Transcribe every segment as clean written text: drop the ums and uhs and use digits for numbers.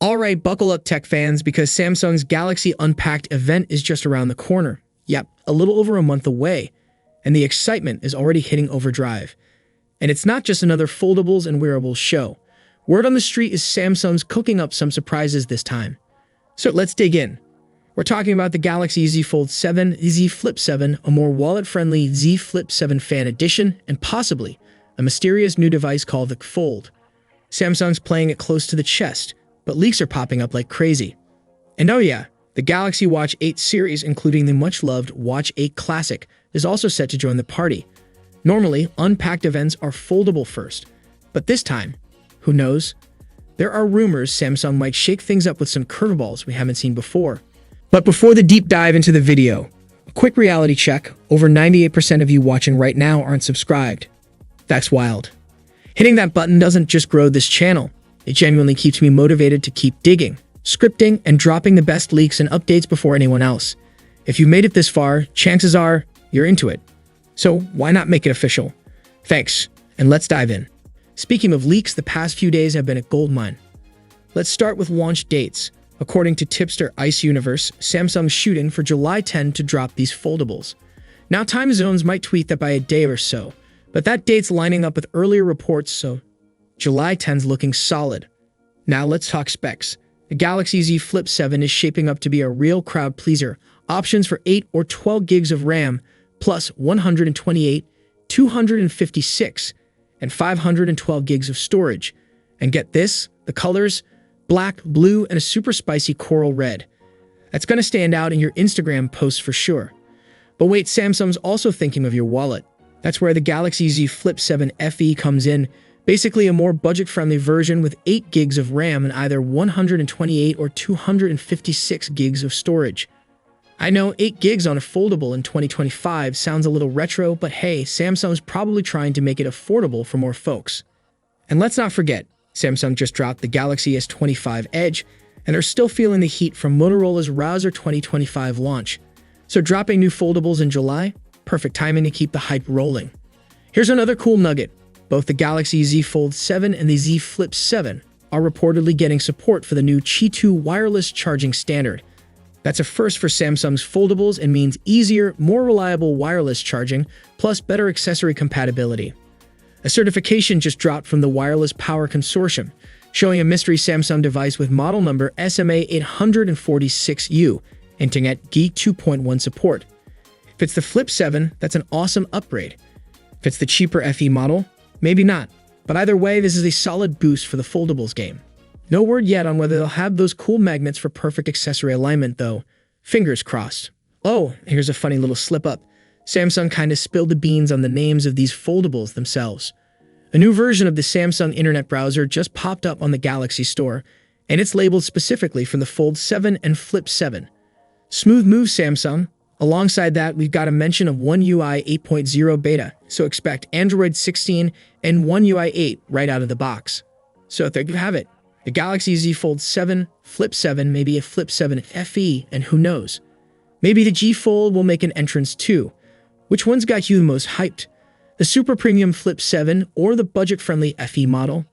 Alright, buckle up tech fans because Samsung's Galaxy Unpacked event is just around the corner. Yep, a little over a month away, and the excitement is already hitting overdrive. And it's not just another foldables and wearables show. Word on the street is Samsung's cooking up some surprises this time. So let's dig in. We're talking about the Galaxy Z Fold 7, Z Flip 7, a more wallet-friendly Z Flip 7 Fan Edition, and possibly a mysterious new device called the Fold. Samsung's playing it close to the chest, but leaks are popping up like crazy. And oh yeah, the Galaxy Watch 8 series, including the much-loved Watch 8 Classic, is also set to join the party. Normally, Unpacked events are foldable first, but this time, who knows? There are rumors Samsung might shake things up with some curveballs we haven't seen before. But before the deep dive into the video, a quick reality check. Over 98% of you watching right now aren't subscribed. That's wild. Hitting that button doesn't just grow this channel. It genuinely keeps me motivated to keep digging, scripting, and dropping the best leaks and updates before anyone else. If you made it this far, chances are you're into it. So why not make it official? Thanks, and let's dive in. Speaking of leaks, the past few days have been a goldmine. Let's start with launch dates. According to tipster Ice Universe, Samsung's shooting for July 10 to drop these foldables. Now time zones might tweet that by a day or so, but that date's lining up with earlier reports, so July 10's looking solid. Now let's talk specs. The Galaxy Z Flip 7 is shaping up to be a real crowd pleaser. Options for 8 or 12 gigs of RAM, plus 128, 256, and 512 gigs of storage. And get this, the colors, black, blue, and a super spicy coral red. That's going to stand out in your Instagram posts for sure. But wait, Samsung's also thinking of your wallet. That's where the Galaxy Z Flip 7 FE comes in. Basically a more budget-friendly version with 8 gigs of RAM and either 128 or 256 gigs of storage. I know 8 gigs on a foldable in 2025 sounds a little retro, but hey, Samsung's probably trying to make it affordable for more folks. And let's not forget, Samsung just dropped the Galaxy S25 Edge, and are still feeling the heat from Motorola's Razr 2025 launch. So dropping new foldables in July? Perfect timing to keep the hype rolling. Here's another cool nugget. Both the Galaxy Z Fold 7 and the Z Flip 7 are reportedly getting support for the new Qi 2 wireless charging standard. That's a first for Samsung's foldables and means easier, more reliable wireless charging, plus better accessory compatibility. A certification just dropped from the Wireless Power Consortium, showing a mystery Samsung device with model number SMA846U, hinting at Qi 2.1 support. If it's the Flip 7, that's an awesome upgrade. If it's the cheaper FE model, maybe not. But either way, this is a solid boost for the foldables game. No word yet on whether they'll have those cool magnets for perfect accessory alignment though. Fingers crossed. Oh, here's a funny little slip-up. Samsung kinda spilled the beans on the names of these foldables themselves. A new version of the Samsung Internet Browser just popped up on the Galaxy Store, and it's labeled specifically for the Fold 7 and Flip 7. Smooth move, Samsung. Alongside that, we've got a mention of One UI 8.0 beta, so expect Android 16 and One UI 8 right out of the box. So there you have it. The Galaxy Z Fold 7, Flip 7, maybe a Flip 7 FE, and who knows? Maybe the G Fold will make an entrance too. Which one's got you the most hyped? The super premium Flip 7 or the budget-friendly FE model?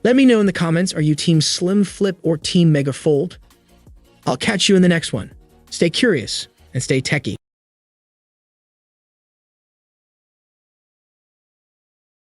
Let me know in the comments, are you Team Slim Flip or Team Mega Fold? I'll catch you in the next one. Stay curious and stay techie.